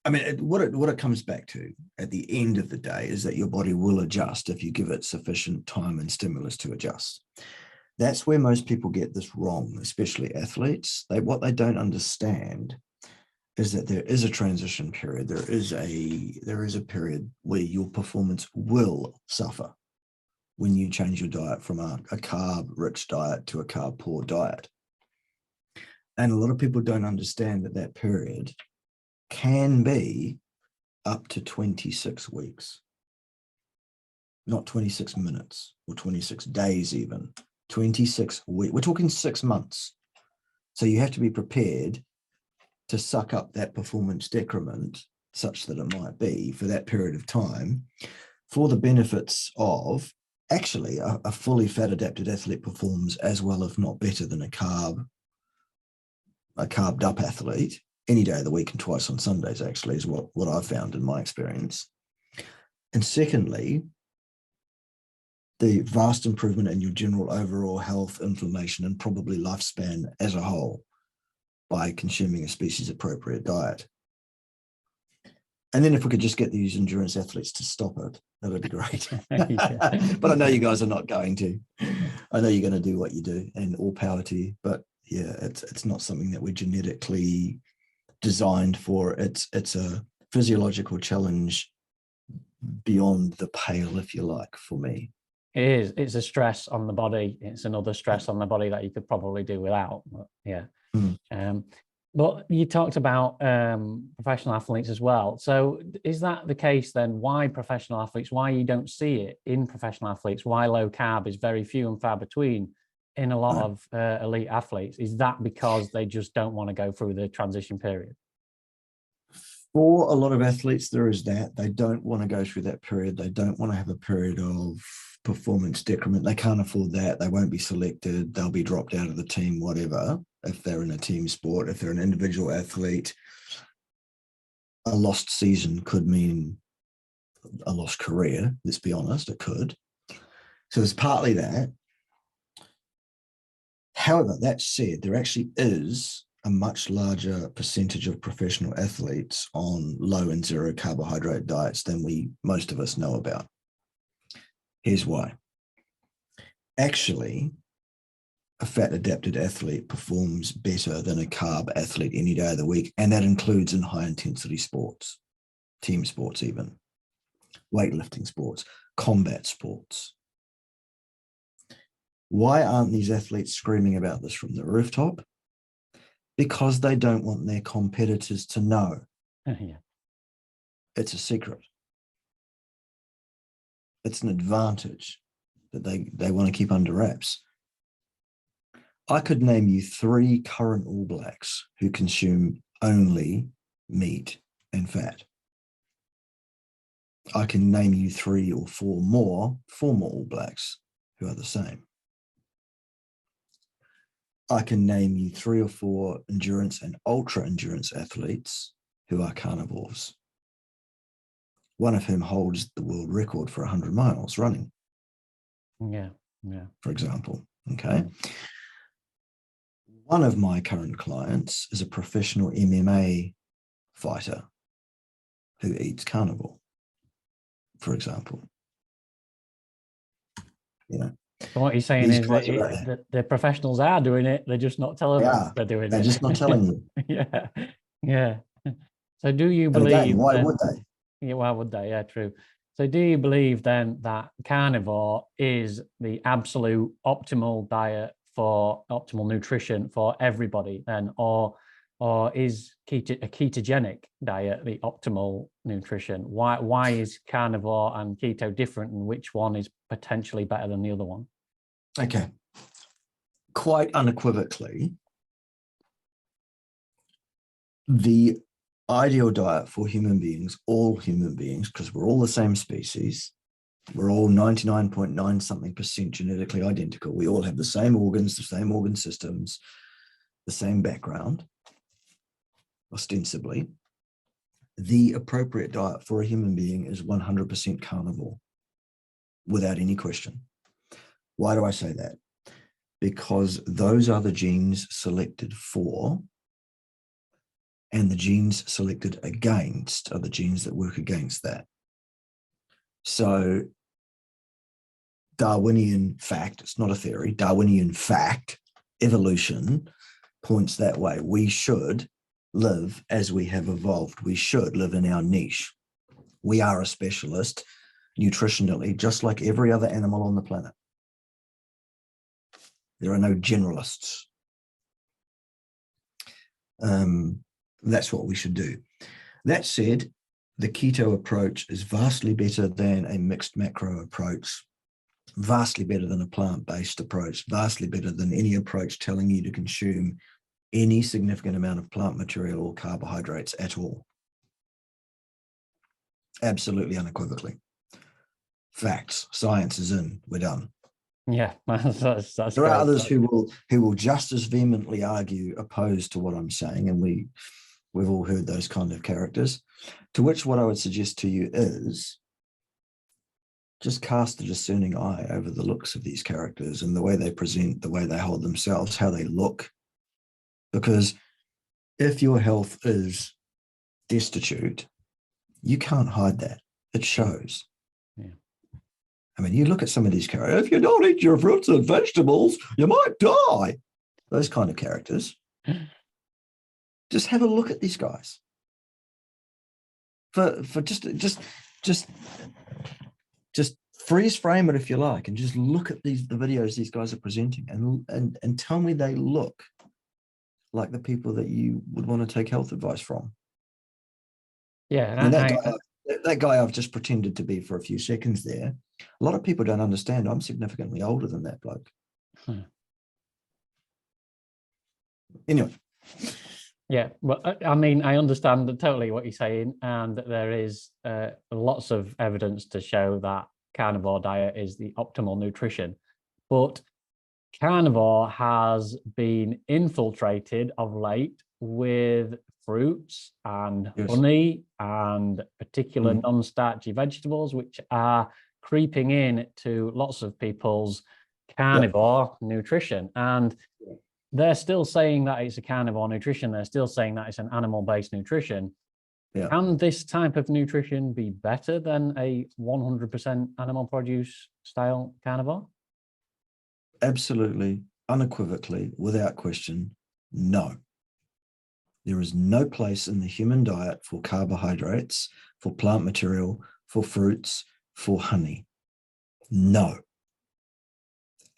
I mean, what it comes back to at the end of the day is that your body will adjust if you give it sufficient time and stimulus to adjust. That's where most people get this wrong, especially athletes. What they don't understand is that there is a transition period. There is a period where your performance will suffer when you change your diet from a carb-rich diet to a carb-poor diet. And a lot of people don't understand that that period can be up to 26 weeks, not 26 minutes or 26 days even, 26 weeks. We're talking 6 months. So you have to be prepared to suck up that performance decrement, such that it might be for that period of time, for the benefits of actually a fully fat adapted athlete performs as well, if not better, than a carved up athlete any day of the week and twice on Sundays, actually, is what I've found in my experience. And secondly, the vast improvement in your general overall health, inflammation, and probably lifespan as a whole by consuming a species appropriate diet. And then if we could just get these endurance athletes to stop it, that would be great. But I know you guys are not going to. I know you're going to do what you do, and all power to you. But yeah, it's not something that we're genetically designed for. It's a physiological challenge beyond the pale, if you like, for me. It is. It's a stress on the body. It's another stress on the body that you could probably do without. But yeah. But you talked about professional athletes as well. So is that the case then? Why professional athletes? Why you don't see it in professional athletes? Why low carb is very few and far between in a lot of elite athletes? Is that because they just don't want to go through the transition period? For a lot of athletes, there is that. They don't want to go through that period. They don't want to have a period of performance decrement. They can't afford that. They won't be selected. They'll be dropped out of the team, whatever. If they're in a team sport, if they're an individual athlete, a lost season could mean a lost career, let's be honest, it could. So there's partly that. However, that said, there actually is a much larger percentage of professional athletes on low and zero carbohydrate diets than most of us know about. Here's why. Actually, a fat-adapted athlete performs better than a carb athlete any day of the week, and that includes in high-intensity sports, team sports even, weightlifting sports, combat sports. Why aren't these athletes screaming about this from the rooftop? Because they don't want their competitors to know. Yeah. It's a secret. It's an advantage that they want to keep under wraps. I could name you 3 current All Blacks who consume only meat and fat. I can name you 3 or 4 more former All Blacks who are the same. I can name you 3 or 4 endurance and ultra endurance athletes who are carnivores, one of whom holds the world record for 100 miles running. Yeah. For example, okay. One of my current clients is a professional MMA fighter who eats carnivore, for example. You know, So what you're saying is that the professionals are doing it, they're just not telling us they're doing it. They're just not telling you. Yeah. So do you And believe... again, why would they? Yeah, why would they? Yeah, true. So do you believe then that carnivore is the absolute optimal diet for optimal nutrition for everybody then, or is a ketogenic diet the optimal nutrition? Why is carnivore and keto different, and which one is potentially better than the other one? Okay. Quite unequivocally, the ideal diet for human beings, all human beings, because we're all the same species, we're all 99.9 something% genetically identical. We all have the same organs, the same organ systems, the same background, ostensibly. The appropriate diet for a human being is 100% carnivore, without any question. Why do I say that? Because those are the genes selected for, and the genes selected against are the genes that work against that. So Darwinian fact, it's not a theory, Darwinian fact, evolution points that way. We should live as we have evolved. We should live in our niche. We are a specialist nutritionally, just like every other animal on the planet. There are no generalists. That's what we should do. That said, the keto approach is vastly better than a mixed macro approach, vastly better than a plant-based approach, vastly better than any approach telling you to consume any significant amount of plant material or carbohydrates at all. Absolutely unequivocally. Facts, science is in, we're done. Yeah, that's there are others who will just as vehemently argue opposed to what I'm saying, and we've all heard those kind of characters, to which what I would suggest to you is just cast a discerning eye over the looks of these characters and the way they present, the way they hold themselves, how they look. Because if your health is destitute, you can't hide that. It shows. Yeah. I mean, you look at some of these characters, if you don't eat your fruits and vegetables, you might die. Those kind of characters. Just have a look at these guys. For just freeze frame it if you like, and just look at the videos these guys are presenting and tell me they look like the people that you would want to take health advice from. Yeah. And that guy I've just pretended to be for a few seconds there. A lot of people don't understand I'm significantly older than that bloke. Anyway. Yeah, well, I mean, I understand totally what you're saying, and there is lots of evidence to show that carnivore diet is the optimal nutrition. But carnivore has been infiltrated of late with fruits and Yes. honey and particular non-starchy vegetables, which are creeping in to lots of people's carnivore nutrition. And they're still saying that it's a carnivore nutrition. They're still saying that it's an animal-based nutrition. Yeah. Can this type of nutrition be better than a 100% animal produce style carnivore? Absolutely, unequivocally, without question, no. There is no place in the human diet for carbohydrates, for plant material, for fruits, for honey. No,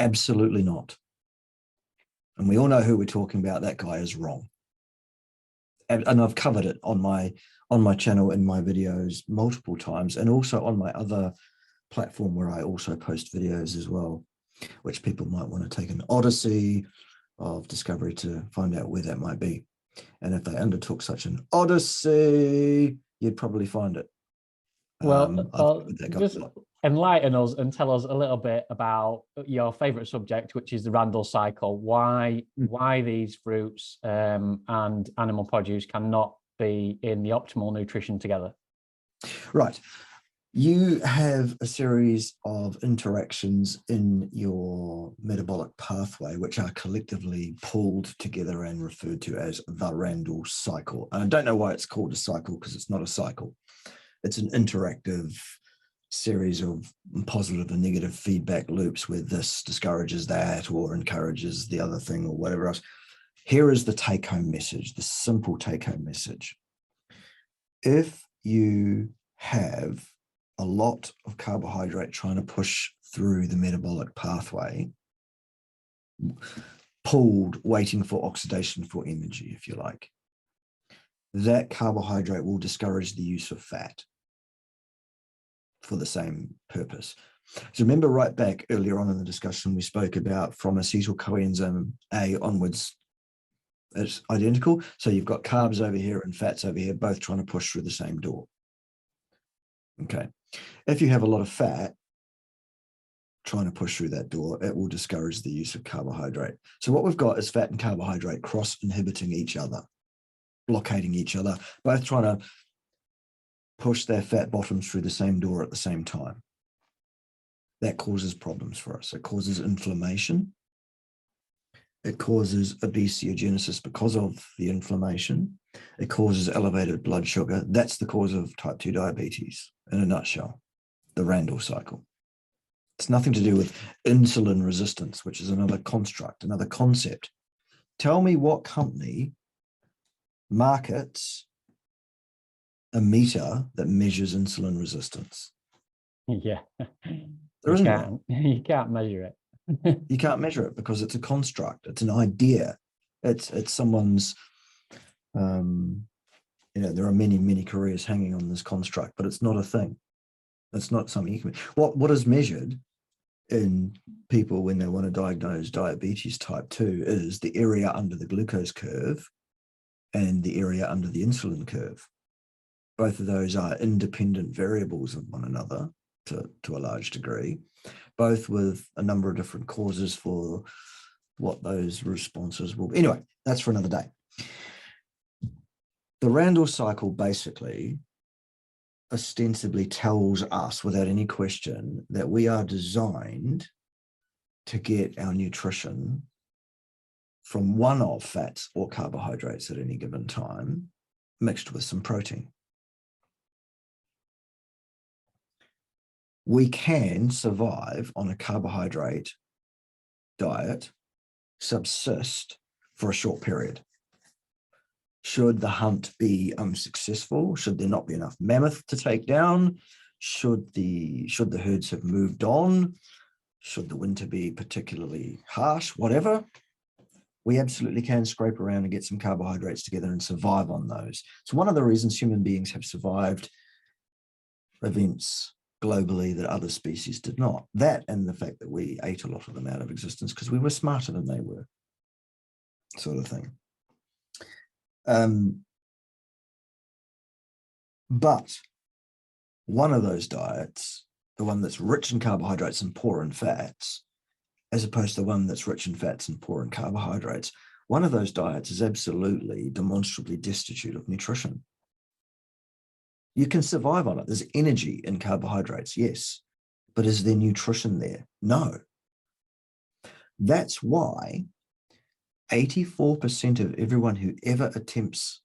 absolutely not. And we all know who we're talking about. That guy is wrong. And I've covered it on my channel in my videos multiple times, and also on my other platform where I also post videos as well, which people might want to take an odyssey of discovery to find out where that might be. And if they undertook such an odyssey, you'd probably find it. Well, just enlighten us and tell us a little bit about your favorite subject, which is the randle cycle. Why these fruits and animal produce cannot be in the optimal nutrition together? Right. You have a series of interactions in your metabolic pathway, which are collectively pulled together and referred to as the randle cycle. And I don't know why it's called a cycle, because it's not a cycle. It's an interactive series of positive and negative feedback loops where this discourages that or encourages the other thing or whatever else. Here is the take-home message, the simple take-home message. If you have a lot of carbohydrate trying to push through the metabolic pathway, pulled, waiting for oxidation for energy, if you like, that carbohydrate will discourage the use of fat for the same purpose. So remember right back earlier on in the discussion, we spoke about from acetyl coenzyme A onwards, it's identical. So you've got carbs over here and fats over here, both trying to push through the same door. Okay. If you have a lot of fat trying to push through that door, it will discourage the use of carbohydrate. So what we've got is fat and carbohydrate cross-inhibiting each other, blockading each other, both trying to push their fat bottoms through the same door at the same time. That causes problems for us. It causes inflammation. It causes obesiogenesis because of the inflammation. It causes elevated blood sugar. That's the cause of type 2 diabetes in a nutshell, the randle cycle. It's nothing to do with insulin resistance, which is another construct, another concept. Tell me what company markets a meter that measures insulin resistance. Yeah. There isn't one. You can't measure it. You can't measure it because it's a construct. It's an idea. It's someone's, there are many careers hanging on this construct, but it's not a thing. It's not something you can, what is measured in people when they want to diagnose diabetes type 2 is the area under the glucose curve and the area under the insulin curve. Both of those are independent variables of one another to a large degree, both with a number of different causes for what those responses will be. Anyway, that's for another day. The randle cycle basically ostensibly tells us without any question that we are designed to get our nutrition from one of fats or carbohydrates at any given time, mixed with some protein. We can survive on a carbohydrate diet, subsist for a short period. Should the hunt be unsuccessful? Should there not be enough mammoth to take down? Should the herds have moved on? Should the winter be particularly harsh? Whatever, we absolutely can scrape around and get some carbohydrates together and survive on those. It's one of the reasons human beings have survived events globally that other species did not. That and the fact that we ate a lot of them out of existence because we were smarter than they were, sort of thing. But one of those diets, the one that's rich in carbohydrates and poor in fats, as opposed to the one that's rich in fats and poor in carbohydrates, one of those diets is absolutely demonstrably destitute of nutrition. You can survive on it. There's energy in carbohydrates, yes, but is there nutrition there? No. That's why 84% of everyone who ever attempts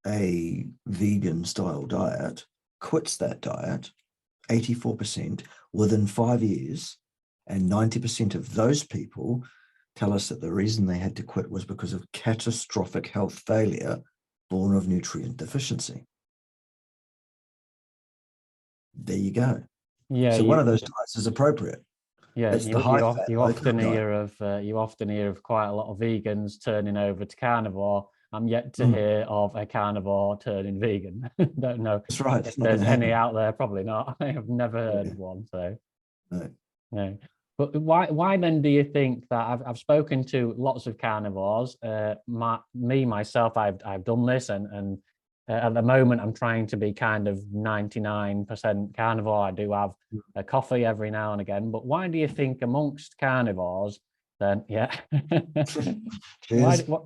a vegan style diet quits that diet, 84% within 5 years, and 90% of those people tell us that the reason they had to quit was because of catastrophic health failure born of nutrient deficiency. There you go. Yeah. So one of those diets is appropriate. Yeah, It's the high fat, you low often carb diet. hear of you often hear of quite a lot of vegans turning over to carnivore. I'm yet to hear of a carnivore turning vegan. Don't know That's right. if It's not there's going to any happen. out there. Probably not. I have never heard Yeah. of one. So No. no. But why then do you think that I've spoken to lots of carnivores? Myself, I've done this, and at the moment I'm trying to be kind of 99% carnivore. I do have a coffee every now and again. But why do you think amongst carnivores, then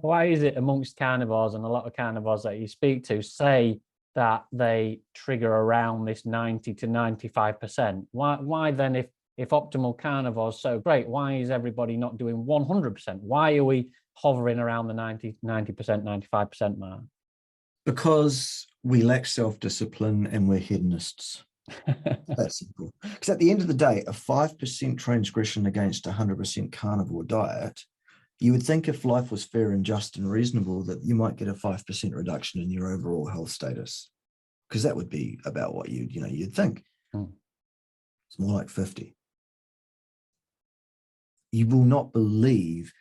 why is it amongst carnivores, and a lot of carnivores that you speak to say that they trigger around this 90 to 95%? Why then, if optimal carnivore is so great, why is everybody not doing 100%? Why are we hovering around the 90%, 95% mark? Because we lack self-discipline and we're hedonists. That's simple. Because at the end of the day, a 5% transgression against 100% carnivore diet, you would think if life was fair and just and reasonable that you might get a 5% reduction in your overall health status. Because that would be about what you'd think. It's more like 50. You will not believe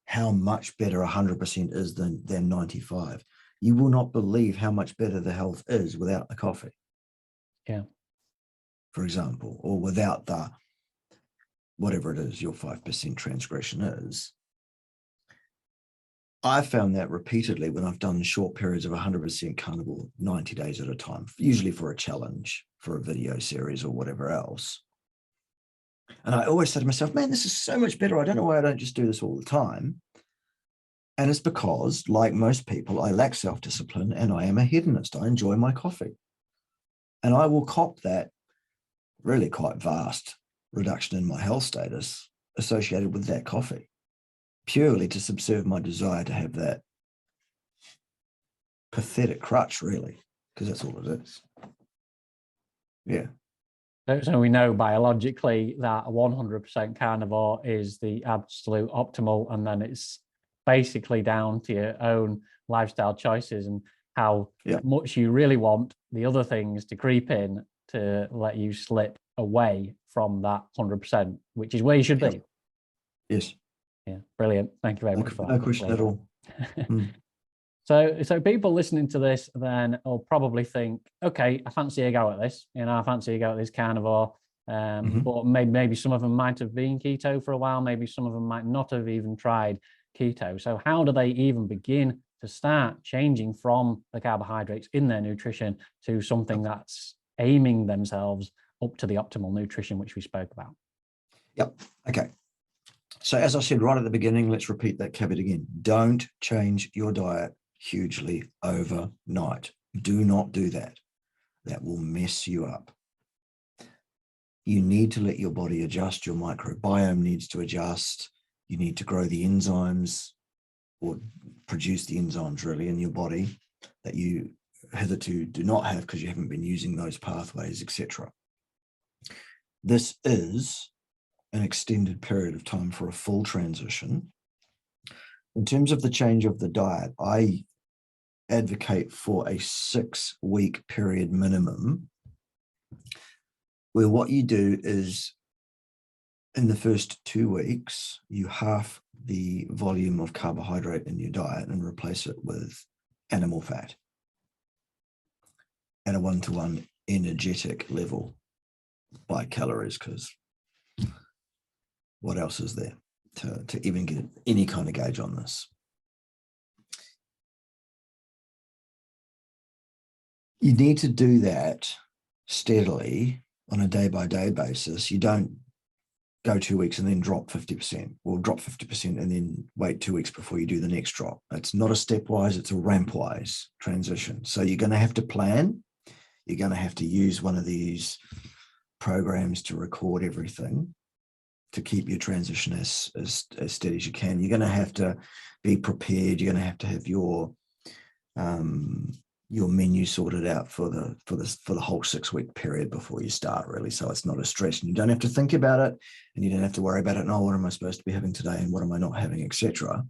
how much better 100% is than 95. You will not believe how much better the health is without the coffee. Yeah. For example, or without the, whatever it is, your 5% transgression is. I've found that repeatedly when I've done short periods of 100% carnivore, 90 days at a time, usually for a challenge, for a video series or whatever else. And I always say to myself, man, this is so much better. I don't know why I don't just do this all the time. And it's because, like most people, I lack self-discipline and I am a hedonist. I enjoy my coffee. And I will cop that really quite vast reduction in my health status associated with that coffee, purely to subserve my desire to have that pathetic crutch, really, because that's all it is. Yeah. So we know biologically that 100% carnivore is the absolute optimal, and then it's basically down to your own lifestyle choices and how much you really want the other things to creep in to let you slip away from that 100%, which is where you should be. Yes. Yeah, brilliant. Thank you very much for that. No question at all. So people listening to this then will probably think, okay, I fancy a go at this. I fancy a go at this carnivore. But maybe some of them might have been keto for a while. Maybe some of them might not have even tried keto. So how do they even begin to start changing from the carbohydrates in their nutrition to something that's aiming themselves up to the optimal nutrition, which we spoke about? Yep. Okay. So as I said right at the beginning, let's repeat that caveat again. Don't change your diet hugely overnight. Do not do that. That will mess you up. You need to let your body adjust. Your microbiome needs to adjust. You need to grow the enzymes or produce the enzymes really in your body that you hitherto do not have because you haven't been using those pathways, etc. This is an extended period of time for a full transition. In terms of the change of the diet, I advocate for a 6-week period minimum, where what you do is in the first 2 weeks, you halve the volume of carbohydrate in your diet and replace it with animal fat at a 1-to-1 energetic level by calories, because what else is there to even get any kind of gauge on this? You need to do that steadily on a day-by-day basis. You don't go 2 weeks and then drop 50%, or drop 50% and then wait 2 weeks before you do the next drop. It's not a stepwise, it's a rampwise transition. So you're going to have to plan. You're going to have to use one of these programs to record everything to keep your transition as steady as you can. You're going to have to be prepared. You're going to have your menu sorted out for the whole 6-week period before you start, really. So it's not a stress, and you don't have to think about it, and you don't have to worry about it. No, what am I supposed to be having today, and what am I not having, etc.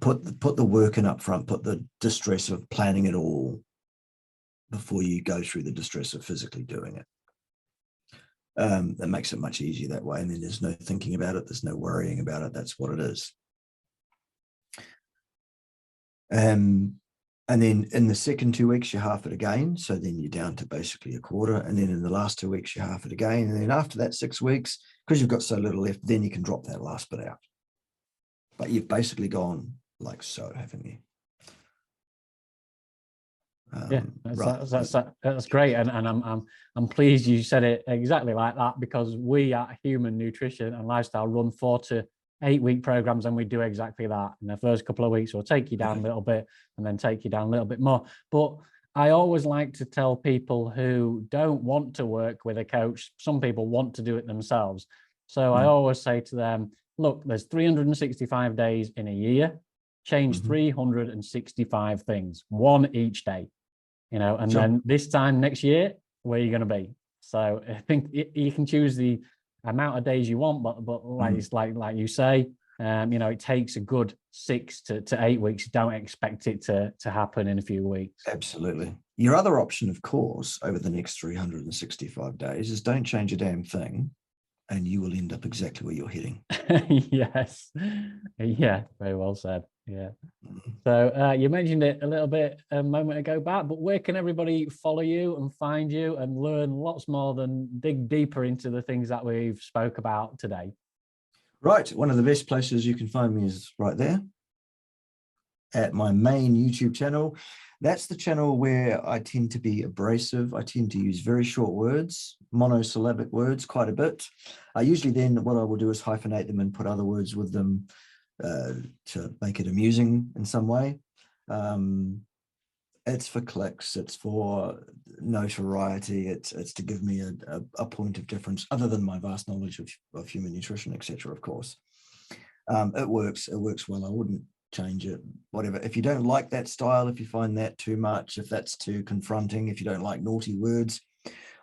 Put the work in up front. Put the distress of planning it all before you go through the distress of physically doing it. That makes it much easier that way, and then there's no thinking about it. There's no worrying about it. That's what it is. And then in the second 2 weeks, you half it again. So then you're down to basically a quarter. And then in the last 2 weeks, you half it again. And then after that 6 weeks, because you've got so little left, then you can drop that last bit out. But you've basically gone like so, haven't you? Yeah, that's great. And I'm pleased you said it exactly like that, because we at Human Nutrition and Lifestyle run 4 to 8 week programs, and we do exactly that. In the first couple of weeks, we'll take you down a little bit and then take you down a little bit more. But I always like to tell people who don't want to work with a coach, some people want to do it themselves. So I always say to them, look, there's 365 days in a year, change 365 things, one each day, and then this time next year, where you're going to be. So I think you can choose the amount of days you want, but like you say, it takes a good 6 to 8 weeks. Don't expect it to happen in a few weeks. Absolutely. Your other option, of course, over the next 365 days is don't change a damn thing, and you will end up exactly where you're heading. Yes. Yeah, very well said. Yeah. So you mentioned it a little bit a moment ago, Bart, but where can everybody follow you and find you and learn lots more than dig deeper into the things that we've spoke about today? Right. One of the best places you can find me is right there at my main YouTube channel. That's the channel where I tend to be abrasive. I tend to use very short words, monosyllabic words quite a bit. Usually then what I will do is hyphenate them and put other words with them to make it amusing in some way. It's for clicks, it's for notoriety, it's to give me a point of difference, other than my vast knowledge of human nutrition, etc. Of course, it works well. I wouldn't change it, whatever. If you don't like that style, if you find that too much, if that's too confronting, if you don't like naughty words,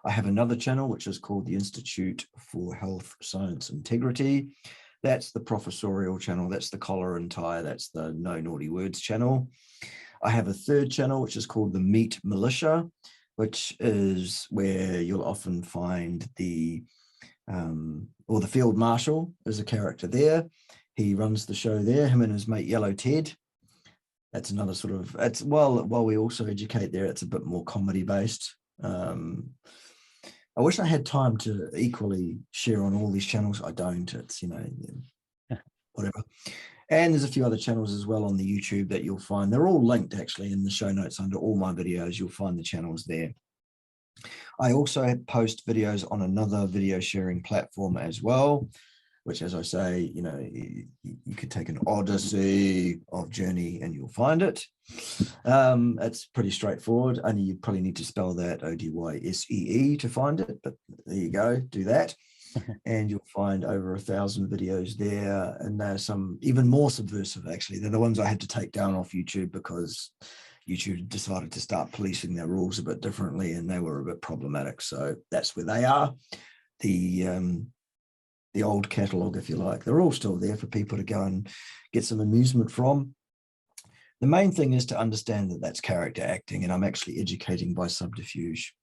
I have another channel which is called the Institute for Health, Science, Integrity. That's the professorial channel. That's the collar and tie. That's the no naughty words channel. I have a third channel, which is called the Meat Militia, which is where you'll often find the field marshal is a character there. He runs the show there, him and his mate Yellow Ted. That's another sort of, while we also educate there, it's a bit more comedy based. I wish I had time to equally share on all these channels. I don't. It's, whatever. And there's a few other channels as well on the YouTube that you'll find. They're all linked actually in the show notes under all my videos. You'll find the channels there. I also post videos on another video sharing platform as well, which, as I say, you could take an odyssey of journey and you'll find it. It's pretty straightforward. Only you probably need to spell that ODYSEE to find it, but there you go, do that. And you'll find over 1,000 videos there. And there's some even more subversive, actually. They're the ones I had to take down off YouTube because YouTube decided to start policing their rules a bit differently, and they were a bit problematic. So that's where they are. The old catalogue, if you like, they're all still there for people to go and get some amusement from. The main thing is to understand that that's character acting, and I'm actually educating by subterfuge.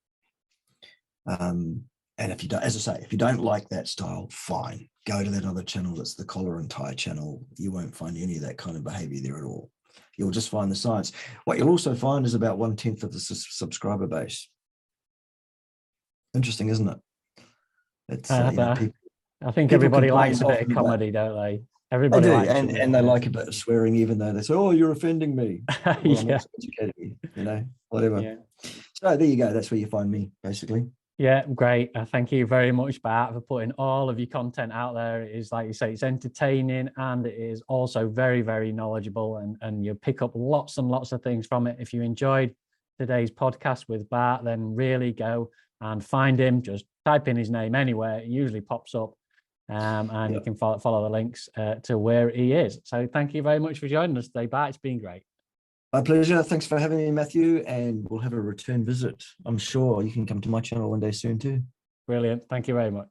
And if you don't, as I say, if you don't like that style, fine, go to that other channel. That's the collar and tie channel. You won't find any of that kind of behavior there at all. You'll just find the science. What you'll also find is about 1/10 of the subscriber base. Interesting, isn't it? It's people, I think everybody likes a bit of comedy, don't they? Everybody do, likes and they like a bit of swearing, even though they say, "Oh, you're offending me." Well, yeah. I'm also educating you, whatever. Yeah. So there you go. That's where you find me, basically. Yeah, great. Thank you very much, Bart, for putting all of your content out there. It is, like you say, it's entertaining and it is also very, very knowledgeable, and you'll pick up lots and lots of things from it. If you enjoyed today's podcast with Bart, then really go and find him. Just type in his name anywhere. It usually pops up, and you can follow the links to where he is. So thank you very much for joining us today, Bart. It's been great. My pleasure. Thanks for having me, Matthew. And we'll have a return visit. I'm sure you can come to my channel one day soon too. Brilliant. Thank you very much.